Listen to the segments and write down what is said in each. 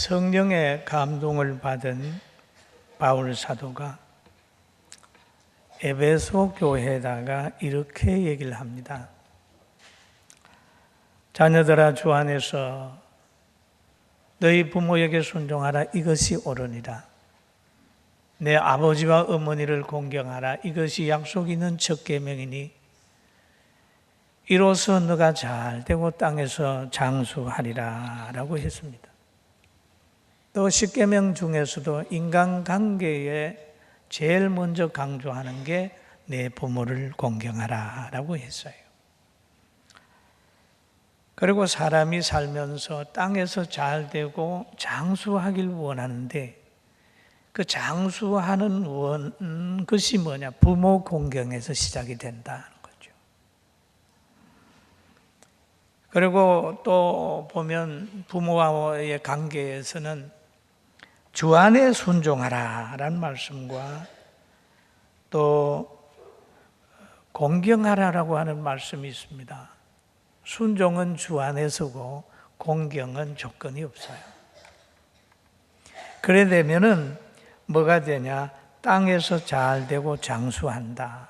성령의 감동을 받은 바울 사도가 에베소 교회에다가 이렇게 얘기를 합니다. 자녀들아, 주 안에서 너희 부모에게 순종하라. 이것이 옳으니라. 내 아버지와 어머니를 공경하라. 이것이 약속 있는 첫 계명이니 이로써 너가 잘되고 땅에서 장수하리라 라고 했습니다. 또 십계명 중에서도 인간관계에 제일 먼저 강조하는 게 내 부모를 공경하라 라고 했어요. 그리고 사람이 살면서 땅에서 잘되고 장수하길 원하는데 그 장수하는 것이 뭐냐? 부모 공경에서 시작이 된다는 거죠. 그리고 또 보면 부모와의 관계에서는 주 안에 순종하라 라는 말씀과 또 공경하라라고 하는 말씀이 있습니다. 순종은 주 안에서고 공경은 조건이 없어요. 그래 되면은 뭐가 되냐? 땅에서 잘 되고 장수한다.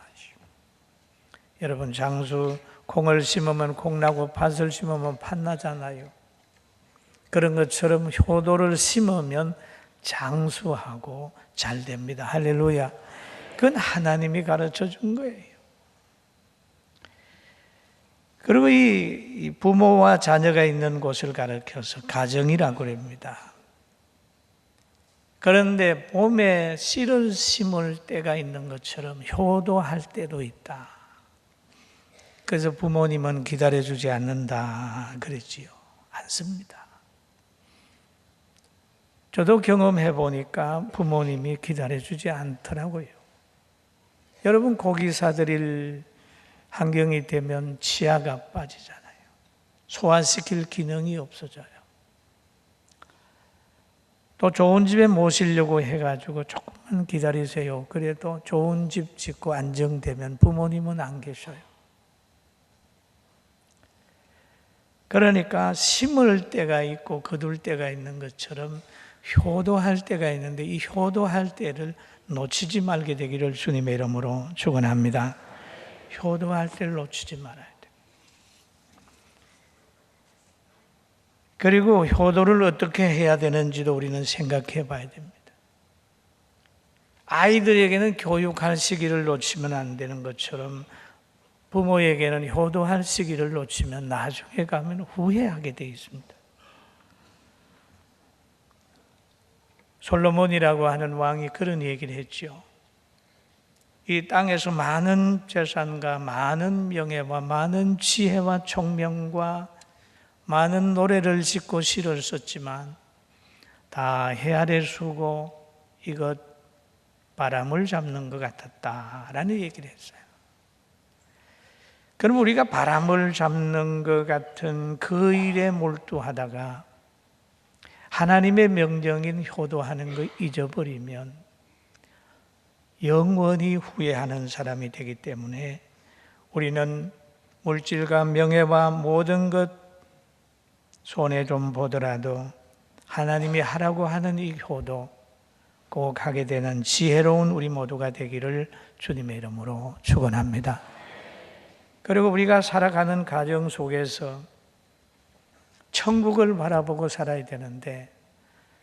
여러분, 장수, 콩을 심으면 콩 나고 팥을 심으면 팥 나잖아요. 그런 것처럼 효도를 심으면 장수하고 잘 됩니다. 할렐루야. 그건 하나님이 가르쳐 준 거예요. 그리고 이 부모와 자녀가 있는 곳을 가르쳐서 가정이라고 합니다. 그런데 봄에 씨를 심을 때가 있는 것처럼 효도할 때도 있다. 그래서 부모님은 기다려주지 않는다 그랬지요. 않습니다. 저도 경험해 보니까 부모님이 기다려주지 않더라고요. 여러분, 고기 사드릴 환경이 되면 치아가 빠지잖아요. 소화시킬 기능이 없어져요. 또 좋은 집에 모시려고 해가지고 조금만 기다리세요. 그래도 좋은 집 짓고 안정되면 부모님은 안 계셔요. 그러니까 심을 때가 있고 거둘 때가 있는 것처럼 효도할 때가 있는데 이 효도할 때를 놓치지 말게 되기를 주님의 이름으로 축원합니다. 효도할 때를 놓치지 말아야 돼요. 그리고 효도를 어떻게 해야 되는지도 우리는 생각해 봐야 됩니다. 아이들에게는 교육할 시기를 놓치면 안 되는 것처럼 부모에게는 효도할 시기를 놓치면 나중에 가면 후회하게 되어 있습니다. 솔로몬이라고 하는 왕이 그런 얘기를 했죠. 이 땅에서 많은 재산과 많은 명예와 많은 지혜와 총명과 많은 노래를 짓고 시를 썼지만 다 헤아려 쓰고 이것 바람을 잡는 것 같았다라는 얘기를 했어요. 그럼 우리가 바람을 잡는 것 같은 그 일에 몰두하다가 하나님의 명령인 효도하는 거 잊어버리면 영원히 후회하는 사람이 되기 때문에 우리는 물질과 명예와 모든 것 손해 좀 보더라도 하나님이 하라고 하는 이 효도 꼭 하게 되는 지혜로운 우리 모두가 되기를 주님의 이름으로 축원합니다. 그리고 우리가 살아가는 가정 속에서 천국을 바라보고 살아야 되는데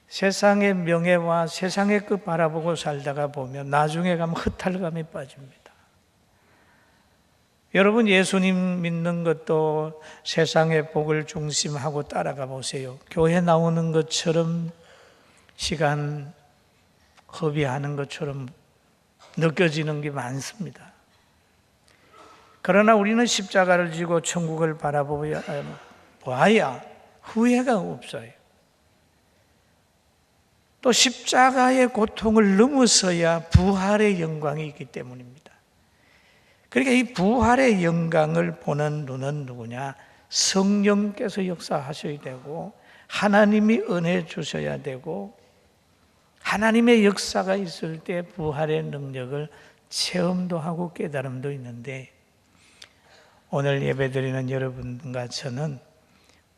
세상의 명예와 세상의 것 바라보고 살다가 보면 나중에 가면 허탈감에 빠집니다. 여러분, 예수님 믿는 것도 세상의 복을 중심하고 따라가 보세요. 교회 나오는 것처럼 시간 허비하는 것처럼 느껴지는 게 많습니다. 그러나 우리는 십자가를 지고 천국을 바라보아야 후회가 없어요. 또 십자가의 고통을 넘어서야 부활의 영광이 있기 때문입니다. 그러니까 이 부활의 영광을 보는 눈은 누구냐? 성령께서 역사하셔야 되고 하나님이 은혜 주셔야 되고 하나님의 역사가 있을 때 부활의 능력을 체험도 하고 깨달음도 있는데 오늘 예배드리는 여러분과 저는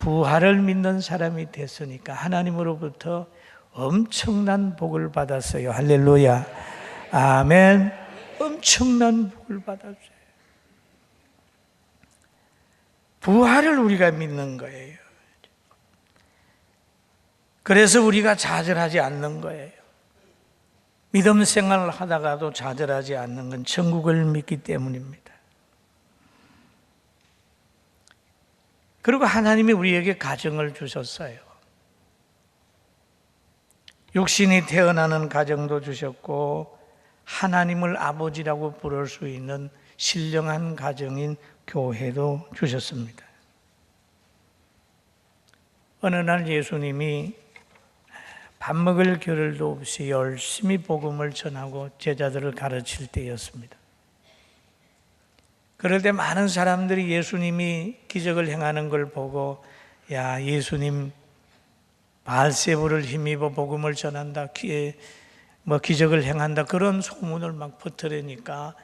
부활을 믿는 사람이 됐으니까 하나님으로부터 엄청난 복을 받았어요. 할렐루야. 아멘. 엄청난 복을 받았어요. 부활을 우리가 믿는 거예요. 그래서 우리가 좌절하지 않는 거예요. 믿음 생활을 하다가도 좌절하지 않는 건 천국을 믿기 때문입니다. 그리고 하나님이 우리에게 가정을 주셨어요. 육신이 태어나는 가정도 주셨고 하나님을 아버지라고 부를 수 있는 신령한 가정인 교회도 주셨습니다. 어느 날 예수님이 밥 먹을 겨를도 없이 열심히 복음을 전하고 제자들을 가르칠 때였습니다. 그럴 때 많은 사람들이 예수님이 기적을 행하는 걸 보고 야, 예수님 바알세부를 힘입어 복음을 전한다, 기적을 행한다, 그런 소문을 막 퍼뜨리니까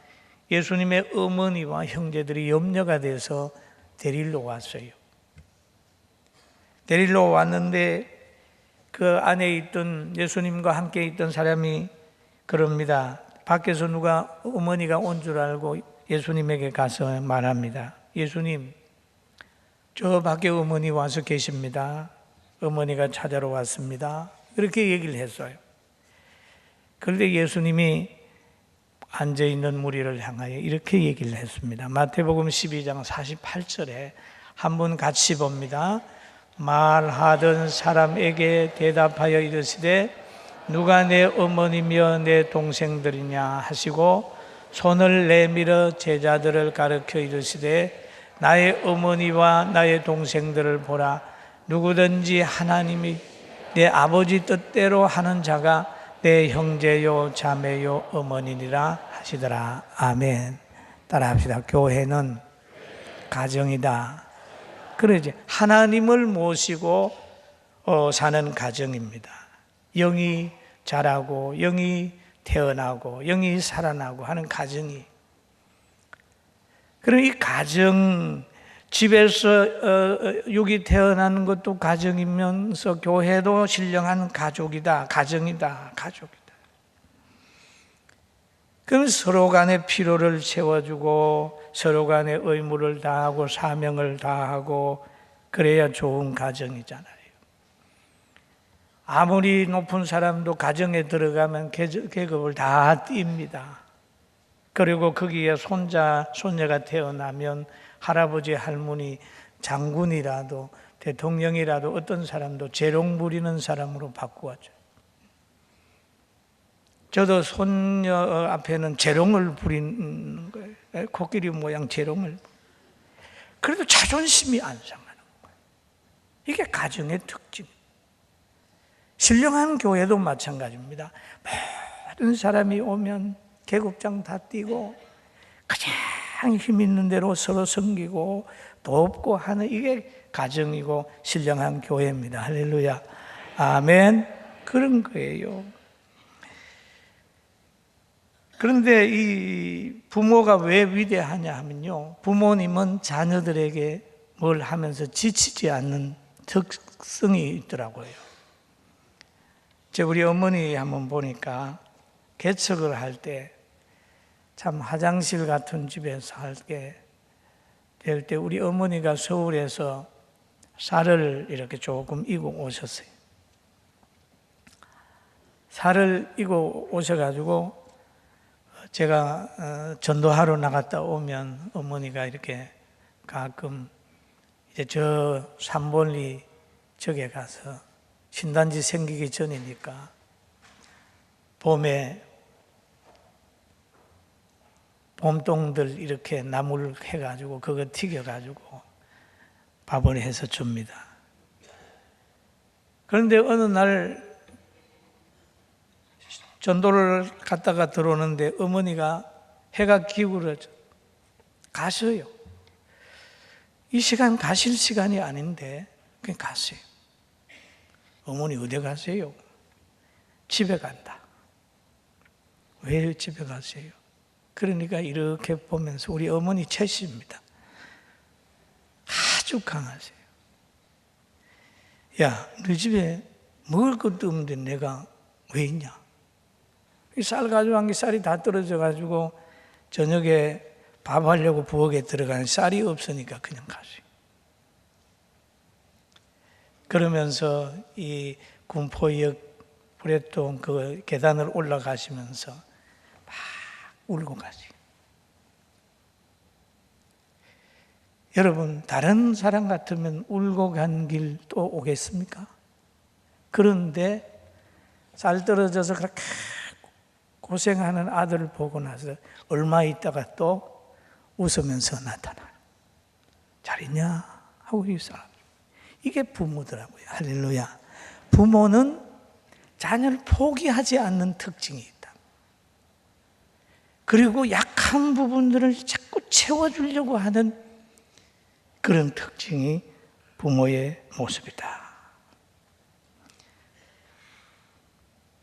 예수님의 어머니와 형제들이 염려가 돼서 데리러 왔어요. 데리러 왔는데 그 안에 있던 예수님과 함께 있던 사람이 그럽니다. 밖에서 누가 어머니가 온 줄 알고 예수님에게 가서 말합니다. 예수님, 저 밖에 어머니 와서 계십니다. 어머니가 찾아러 왔습니다. 그렇게 얘기를 했어요. 그런데 예수님이 앉아있는 무리를 향하여 이렇게 얘기를 했습니다. 마태복음 12장 48절에 한번 같이 봅니다. 말하던 사람에게 대답하여 이르시되 누가 내 어머니며 내 동생들이냐 하시고 손을 내밀어 제자들을 가르쳐 이르시되 나의 어머니와 나의 동생들을 보라. 누구든지 하나님이 내 아버지 뜻대로 하는 자가 내 형제요 자매요 어머니니라 하시더라. 아멘. 따라합시다. 교회는 가정이다. 그러지. 하나님을 모시고 사는 가정입니다. 영이 자라고 영이 태어나고 영이 살아나고 하는 가정이. 그럼 이 가정, 집에서 육이 태어나는 것도 가정이면서 교회도 신령한 가족이다, 가정이다, 가족이다. 그럼 서로 간의 필요를 채워주고 서로 간의 의무를 다하고 사명을 다하고 그래야 좋은 가정이잖아요. 아무리 높은 사람도 가정에 들어가면 계급을 다 띱니다. 그리고 거기에 손자, 손녀가 태어나면 할아버지, 할머니, 장군이라도 대통령이라도 어떤 사람도 재롱 부리는 사람으로 바꾸었죠. 저도 손녀 앞에는 재롱을 부리는 거예요. 코끼리 모양 재롱을. 그래도 자존심이 안 상하는 거예요. 이게 가정의 특징. 신령한 교회도 마찬가지입니다. 모든 사람이 오면 계급장 다 띄고 가장 힘 있는 대로 서로 섬기고 돕고 하는 이게 가정이고 신령한 교회입니다. 할렐루야. 아멘. 그런 거예요. 그런데 이 부모가 왜 위대하냐 하면요, 부모님은 자녀들에게 뭘 하면서 지치지 않는 특성이 있더라고요. 우리 어머니 한번 보니까 개척을 할 때 참 화장실 같은 집에서 살게 될 때 우리 어머니가 서울에서 쌀을 이렇게 조금 이고 오셨어요. 쌀을 이고 오셔가지고 제가 전도하러 나갔다 오면 어머니가 이렇게 가끔 이제 저 삼본리 저에 가서 신단지 생기기 전이니까 봄에 봄동들 이렇게 나물 해가지고 그거 튀겨가지고 밥을 해서 줍니다. 그런데 어느 날 전도를 갔다가 들어오는데 어머니가 해가 기울어져 가셔요. 이 시간 가실 시간이 아닌데 그냥 가세요. 어머니 어디 가세요? 집에 간다. 왜 집에 가세요? 그러니까 이렇게 보면서 우리 어머니 채씨입니다. 아주 강하세요. 야, 너희 집에 먹을 것도 없는데 내가 왜 있냐? 쌀 가져간 게 쌀이 다 떨어져 가지고 저녁에 밥 하려고 부엌에 들어가는 쌀이 없으니까 그냥 가지. 그러면서 이 군포역 브레톤 그 계단을 올라가시면서 막 울고 가지. 여러분, 다른 사람 같으면 울고 간 길 또 오겠습니까? 그런데 쌀 떨어져서 그렇게 고생하는 아들을 보고 나서 얼마 있다가 또 웃으면서 나타나. 잘 있냐? 하고 이 사람. 이게 부모더라고요. 할렐루야. 부모는 자녀를 포기하지 않는 특징이 있다. 그리고 약한 부분들을 자꾸 채워주려고 하는 그런 특징이 부모의 모습이다.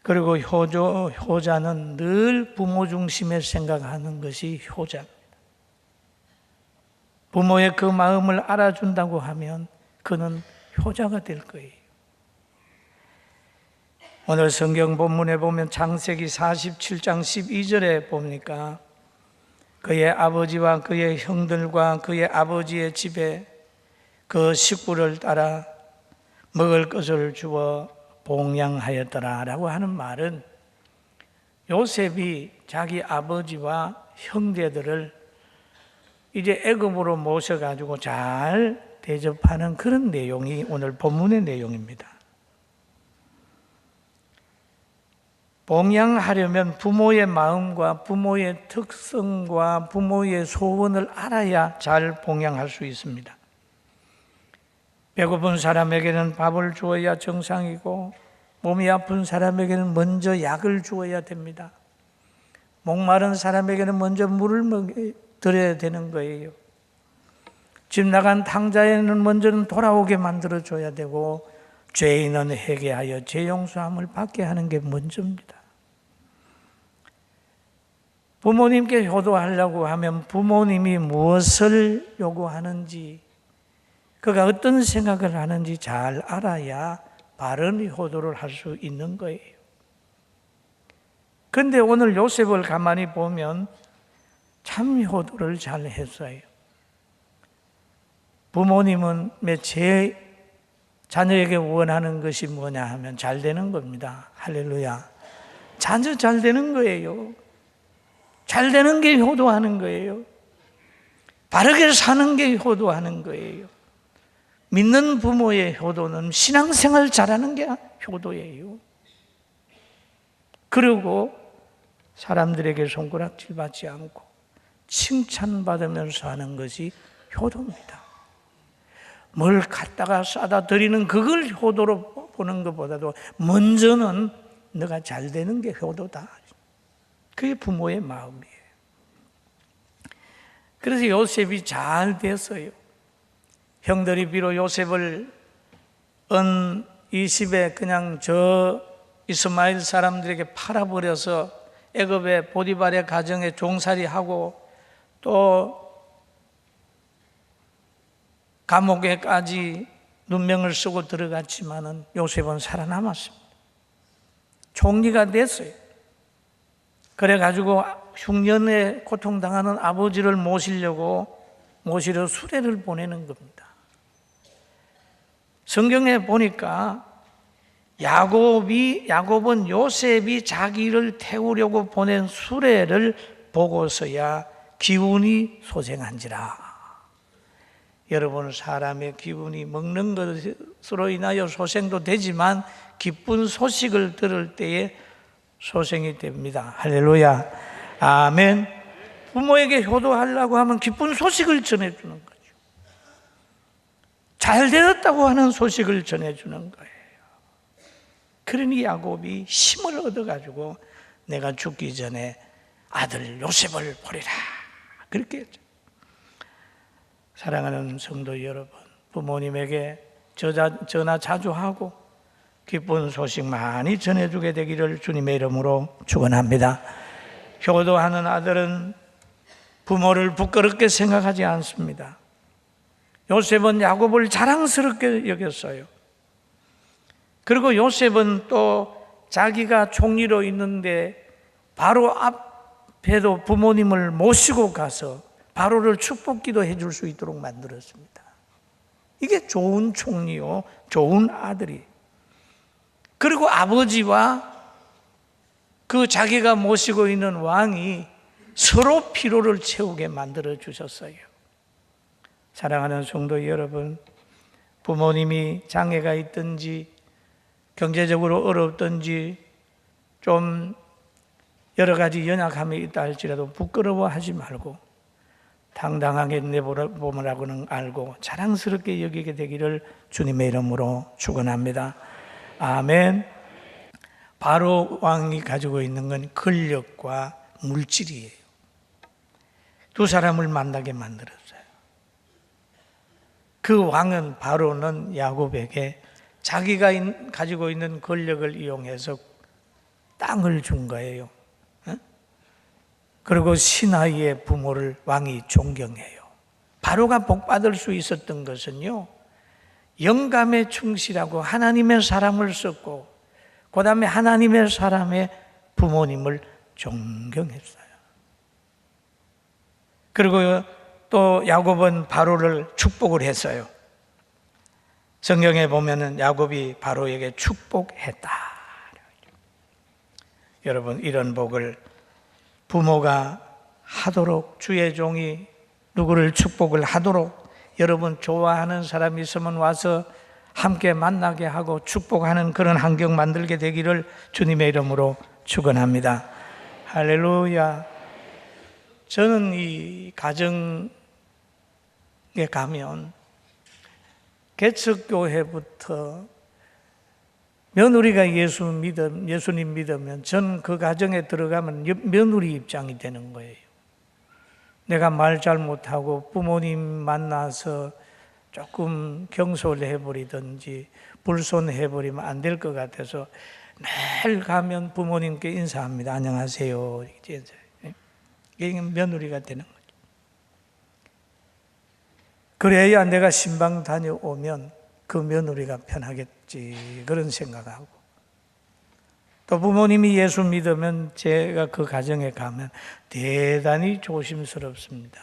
그리고 효자는 늘 부모 중심에 생각하는 것이 효자입니다. 부모의 그 마음을 알아준다고 하면 그는 효자가 될 거예요. 오늘 성경 본문에 보면 창세기 47장 12절에 보니까 그의 아버지와 그의 형들과 그의 아버지의 집에 그 식구를 따라 먹을 것을 주어 봉양하였더라 라고 하는 말은 요셉이 자기 아버지와 형제들을 이제 애굽으로 모셔가지고 잘 대접하는 그런 내용이 오늘 본문의 내용입니다. 봉양하려면 부모의 마음과 부모의 특성과 부모의 소원을 알아야 잘 봉양할 수 있습니다. 배고픈 사람에게는 밥을 주어야 정상이고 몸이 아픈 사람에게는 먼저 약을 주어야 됩니다. 목마른 사람에게는 먼저 물을 드려야 되는 거예요. 집 나간 탕자에는 먼저는 돌아오게 만들어줘야 되고 죄인은 회개하여 죄 용서함을 받게 하는 게 먼저입니다. 부모님께 효도하려고 하면 부모님이 무엇을 요구하는지 그가 어떤 생각을 하는지 잘 알아야 바른 효도를 할 수 있는 거예요. 그런데 오늘 요셉을 가만히 보면 참 효도를 잘 했어요. 부모님은 제 자녀에게 원하는 것이 뭐냐 하면 잘 되는 겁니다. 할렐루야. 자녀 잘 되는 거예요. 잘 되는 게 효도하는 거예요. 바르게 사는 게 효도하는 거예요. 믿는 부모의 효도는 신앙생활 잘하는 게 효도예요. 그리고 사람들에게 손가락질 받지 않고 칭찬받으면서 하는 것이 효도입니다. 뭘 갖다가 싸다 드리는 그걸 효도로 보는 것보다도 먼저는 너가 잘 되는 게 효도다. 그게 부모의 마음이에요. 그래서 요셉이 잘 됐어요. 형들이 비록 요셉을 은 20에 그냥 저 이스마엘 사람들에게 팔아버려서 애굽의 보디발의 가정에 종살이하고 또 감옥에까지 눈명을 쓰고 들어갔지만은 요셉은 살아남았습니다. 총리가 됐어요. 그래가지고 흉년에 고통당하는 아버지를 모시러 수레를 보내는 겁니다. 성경에 보니까 야곱은 요셉이 자기를 태우려고 보낸 수레를 보고서야 기운이 소생한지라. 여러분, 사람의 기운이 먹는 것으로 인하여 소생도 되지만 기쁜 소식을 들을 때에 소생이 됩니다. 할렐루야. 아멘. 부모에게 효도하려고 하면 기쁜 소식을 전해주는 거죠. 잘 되었다고 하는 소식을 전해주는 거예요. 그러니 야곱이 힘을 얻어가지고 내가 죽기 전에 아들 요셉을 보리라 그렇게 했죠. 사랑하는 성도 여러분, 부모님에게 전화 자주 하고 기쁜 소식 많이 전해주게 되기를 주님의 이름으로 축원합니다. 효도하는 아들은 부모를 부끄럽게 생각하지 않습니다. 요셉은 야곱을 자랑스럽게 여겼어요. 그리고 요셉은 또 자기가 총리로 있는데 바로 앞에도 부모님을 모시고 가서 바로를 축복기도 해줄 수 있도록 만들었습니다. 이게 좋은 총리요, 좋은 아들이. 그리고 아버지와 그 자기가 모시고 있는 왕이 서로 피로를 채우게 만들어 주셨어요. 사랑하는 성도 여러분, 부모님이 장애가 있든지 경제적으로 어렵든지 좀 여러 가지 연약함이 있다 할지라도 부끄러워하지 말고 당당하게 내보라고는 알고 자랑스럽게 여기게 되기를 주님의 이름으로 축원합니다. 아멘. 바로 왕이 가지고 있는 건 권력과 물질이에요. 두 사람을 만나게 만들었어요. 그 왕은 바로는 야곱에게 자기가 가지고 있는 권력을 이용해서 땅을 준 거예요. 그리고 신하의 부모를 왕이 존경해요. 바로가 복받을 수 있었던 것은요, 영감에 충실하고 하나님의 사람을 썼고 그 다음에 하나님의 사람의 부모님을 존경했어요. 그리고 또 야곱은 바로를 축복을 했어요. 성경에 보면은 야곱이 바로에게 축복했다. 여러분, 이런 복을 부모가 하도록, 주의 종이 누구를 축복을 하도록, 여러분 좋아하는 사람이 있으면 와서 함께 만나게 하고 축복하는 그런 환경 만들게 되기를 주님의 이름으로 축원합니다. 할렐루야. 저는 이 가정에 가면 개척교회부터 며느리가 예수님 믿으면 전 그 가정에 들어가면 며느리 입장이 되는 거예요. 내가 말 잘 못하고 부모님 만나서 조금 경솔해버리든지 불손해버리면 안 될 것 같아서 매일 가면 부모님께 인사합니다. 안녕하세요. 이게 며느리가 되는 거죠. 그래야 내가 신방 다녀오면 그 며느리가 편하겠지, 그런 생각하고, 또 부모님이 예수 믿으면 제가 그 가정에 가면 대단히 조심스럽습니다.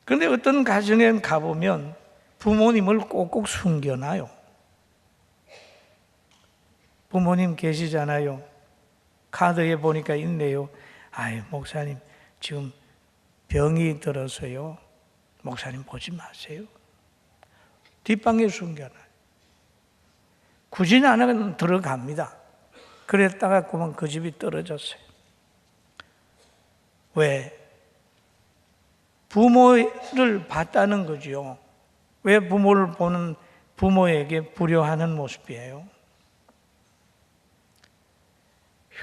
그런데 어떤 가정에 가보면 부모님을 꼭꼭 숨겨놔요. 부모님 계시잖아요. 카드에 보니까 있네요. 아유, 목사님 지금 병이 들어서요, 목사님 보지 마세요. 뒷방에 숨겨놔요. 굳이 안 하면 들어갑니다. 그랬다가 그만 그 집이 떨어졌어요. 왜? 부모를 봤다는 거죠. 왜 부모를 보는 부모에게 불효하는 모습이에요?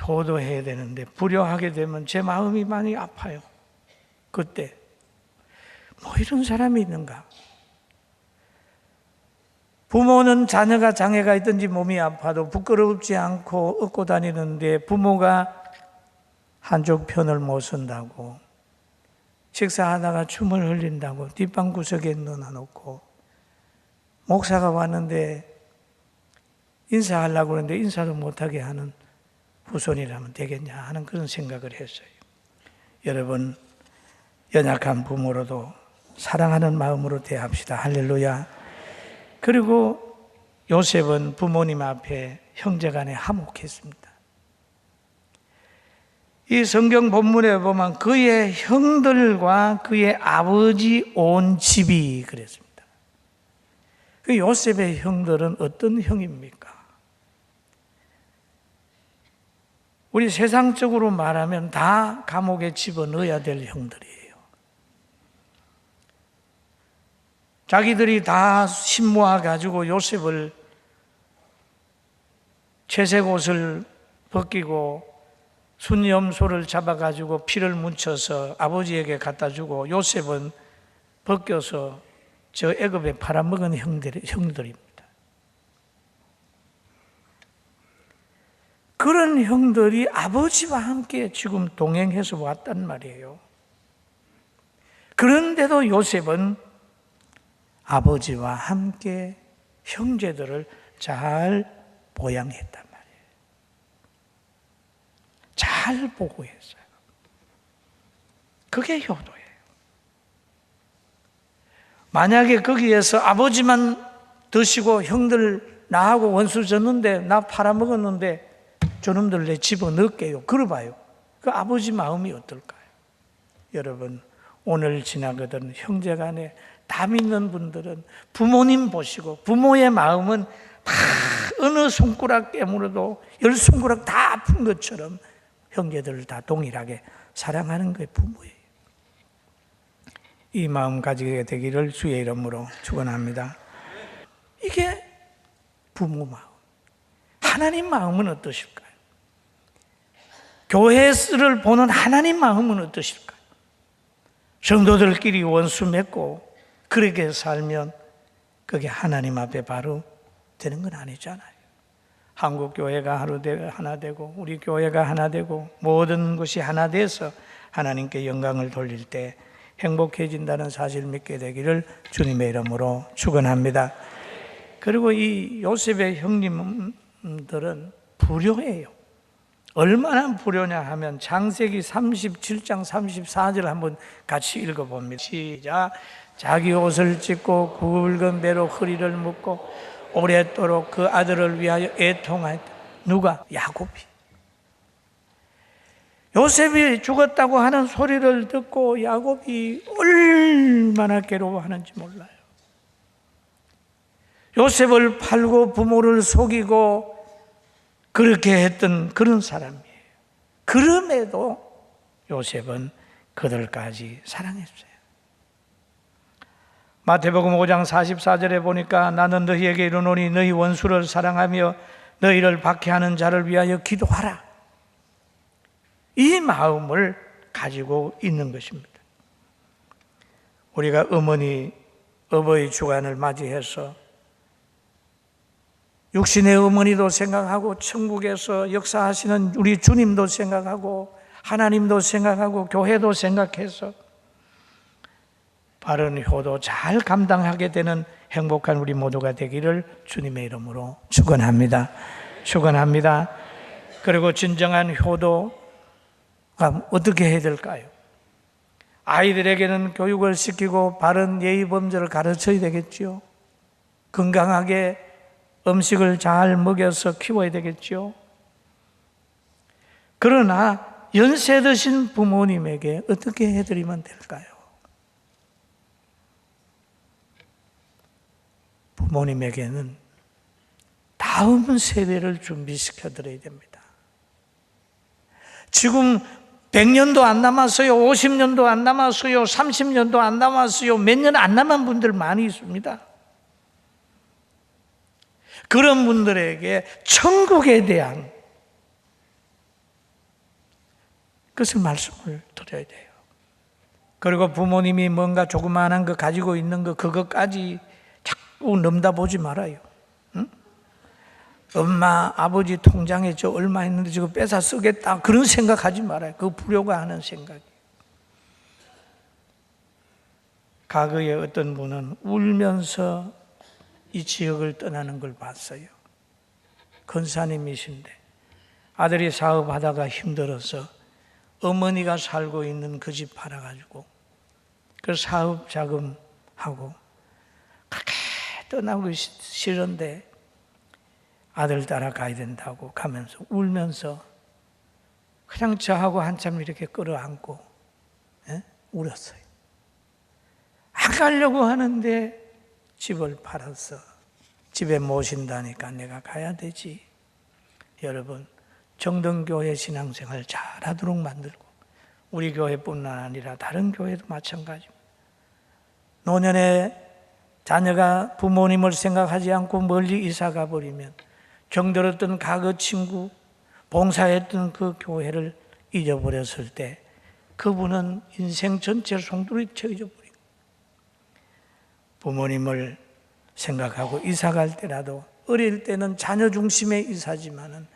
효도해야 되는데 불효하게 되면 제 마음이 많이 아파요. 그때 뭐 이런 사람이 있는가? 부모는 자녀가 장애가 있든지 몸이 아파도 부끄럽지 않고 업고 다니는데 부모가 한쪽 편을 못 쓴다고, 식사하다가 춤을 흘린다고 뒷방 구석에 넣어놓고, 목사가 왔는데 인사하려고 하는데 인사도 못하게 하는 후손이라면 되겠냐 하는 그런 생각을 했어요. 여러분, 연약한 부모로도 사랑하는 마음으로 대합시다. 할렐루야. 그리고 요셉은 부모님 앞에 형제간에 화목했습니다. 이 성경 본문에 보면 그의 형들과 그의 아버지 온 집이 그랬습니다. 그 요셉의 형들은 어떤 형입니까? 우리 세상적으로 말하면 다 감옥에 집어넣어야 될 형들이에요. 자기들이 다 신모아가지고 요셉을 채색 옷을 벗기고 순염소를 잡아가지고 피를 묻혀서 아버지에게 갖다 주고, 요셉은 벗겨서 저 애굽에 팔아먹은 형들입니다. 그런 형들이 아버지와 함께 지금 동행해서 왔단 말이에요. 그런데도 요셉은 아버지와 함께 형제들을 잘 보양했단 말이에요. 잘 보호했어요. 그게 효도예요. 만약에 거기에서 아버지만 드시고 형들 나하고 원수 졌는데 나 팔아먹었는데 저놈들 내 집어넣을게요. 그러봐요. 그 아버지 마음이 어떨까요? 여러분, 오늘 지나거든 형제간에 다 믿는 분들은 부모님 보시고 부모의 마음은 다 어느 손가락 깨물어도 10손가락 다 아픈 것처럼 형제들을 다 동일하게 사랑하는 게 부모예요. 이 마음 가지게 되기를 주의 이름으로 축원합니다. 이게 부모 마음. 하나님 마음은 어떠실까요? 교회를 보는 하나님 마음은 어떠실까요? 성도들끼리 원수 맺고 그렇게 살면 그게 하나님 앞에 바로 되는 건 아니잖아요. 한국 교회가 하나 되고 우리 교회가 하나 되고 모든 것이 하나 돼서 하나님께 영광을 돌릴 때 행복해진다는 사실 믿게 되기를 주님의 이름으로 축원합니다. 그리고 이 요셉의 형님들은 불효예요. 얼마나 불효냐 하면 창세기 37장 34절 한번 같이 읽어봅니다. 시작. 자기 옷을 찢고 굵은 배로 허리를 묶고 오랫도록 그 아들을 위하여 애통하였다. 누가? 야곱이. 요셉이 죽었다고 하는 소리를 듣고 야곱이 얼마나 괴로워하는지 몰라요. 요셉을 팔고 부모를 속이고 그렇게 했던 그런 사람이에요. 그럼에도 요셉은 그들까지 사랑했어요. 마태복음 5장 44절에 보니까 나는 너희에게 이르노니 너희 원수를 사랑하며 너희를 박해하는 자를 위하여 기도하라. 이 마음을 가지고 있는 것입니다. 우리가 어버이 주간을 맞이해서 육신의 어머니도 생각하고 천국에서 역사하시는 우리 주님도 생각하고 하나님도 생각하고 교회도 생각해서 바른 효도 잘 감당하게 되는 행복한 우리 모두가 되기를 주님의 이름으로 축원합니다. 축원합니다. 그리고 진정한 효도가 어떻게 해야 될까요? 아이들에게는 교육을 시키고 바른 예의 범절을 가르쳐야 되겠지요. 건강하게 음식을 잘 먹여서 키워야 되겠지요. 그러나 연세 드신 부모님에게 어떻게 해드리면 될까요? 부모님에게는 다음 세대를 준비시켜 드려야 됩니다. 지금 100년도 안 남았어요. 50년도 안 남았어요. 30년도 안 남았어요. 몇 년 안 남은 분들 많이 있습니다. 그런 분들에게 천국에 대한 그것을 말씀을 드려야 돼요. 그리고 부모님이 뭔가 조그마한 거 가지고 있는 거 그것까지 자꾸 넘다보지 말아요. 응? 엄마 아버지 통장에 저 얼마 있는데 저거 뺏어 쓰겠다 그런 생각하지 말아요. 그거 불효가 하는 생각이에요. 과거에 어떤 분은 울면서 이 지역을 떠나는 걸 봤어요. 권사님이신데 아들이 사업하다가 힘들어서 어머니가 살고 있는 그 집 팔아가지고 그 사업 자금하고 그렇게 떠나고 싫은데 아들 따라가야 된다고 가면서 울면서 그냥 저하고 한참 이렇게 끌어안고 울었어요. 안 가려고 하는데 집을 팔아서 집에 모신다니까 내가 가야 되지. 여러분, 정등교회 신앙생활 잘하도록 만들고 우리 교회뿐만 아니라 다른 교회도 마찬가지입니다. 노년에 자녀가 부모님을 생각하지 않고 멀리 이사가 버리면 정들었던 과거 친구, 봉사했던 그 교회를 잊어버렸을 때 그분은 인생 전체를 송두리째 잊어버립니다. 부모님을 생각하고 이사 갈 때라도 어릴 때는 자녀 중심의 이사지만은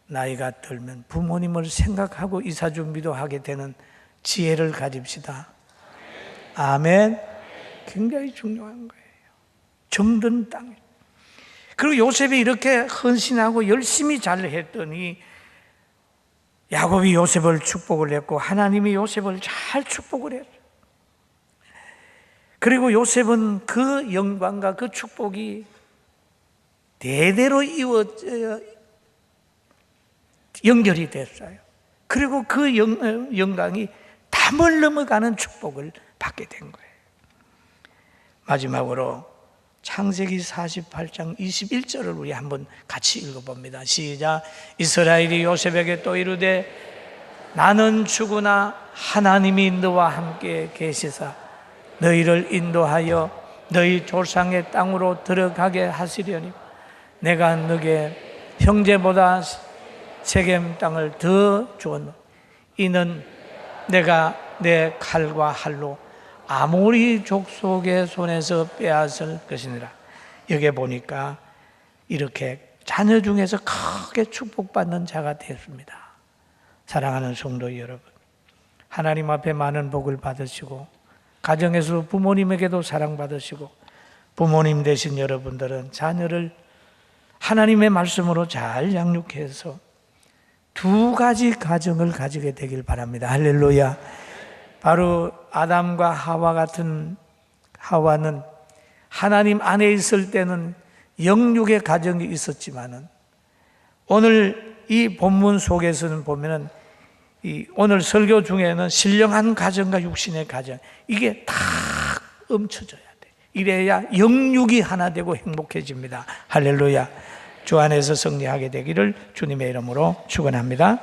나이가 들면 부모님을 생각하고 이사 준비도 하게 되는 지혜를 가집시다. 아멘. 굉장히 중요한 거예요. 정든 땅. 그리고 요셉이 이렇게 헌신하고 열심히 잘했더니 야곱이 요셉을 축복을 했고 하나님이 요셉을 잘 축복을 했어요. 그리고 요셉은 그 영광과 그 축복이 대대로 연결이 됐어요. 그리고 그 영광이 담을 넘어가는 축복을 받게 된 거예요. 마지막으로 창세기 48장 21절을 우리 한번 같이 읽어봅니다. 시작. 이스라엘이 요셉에게 또 이르되 나는 죽으나 하나님이 너와 함께 계시사 너희를 인도하여 너희 조상의 땅으로 들어가게 하시려니 내가 너게 형제보다 세겜 땅을 더 주었노. 이는 내가 내 칼과 할로 아모리 족속의 손에서 빼앗을 것이니라. 여기 보니까 이렇게 자녀 중에서 크게 축복받는 자가 됐습니다. 사랑하는 성도 여러분, 하나님 앞에 많은 복을 받으시고 가정에서 부모님에게도 사랑받으시고 부모님 되신 여러분들은 자녀를 하나님의 말씀으로 잘 양육해서 두 가지 가정을 가지게 되길 바랍니다. 할렐루야. 바로 아담과 하와 같은 하와는 하나님 안에 있을 때는 영육의 가정이 있었지만은 오늘 이 본문 속에서는 보면은 오늘 설교 중에는 신령한 가정과 육신의 가정 이게 다 엄쳐져야 돼. 이래야 영육이 하나 되고 행복해집니다. 할렐루야. 주 안에서 승리하게 되기를 주님의 이름으로 축원합니다.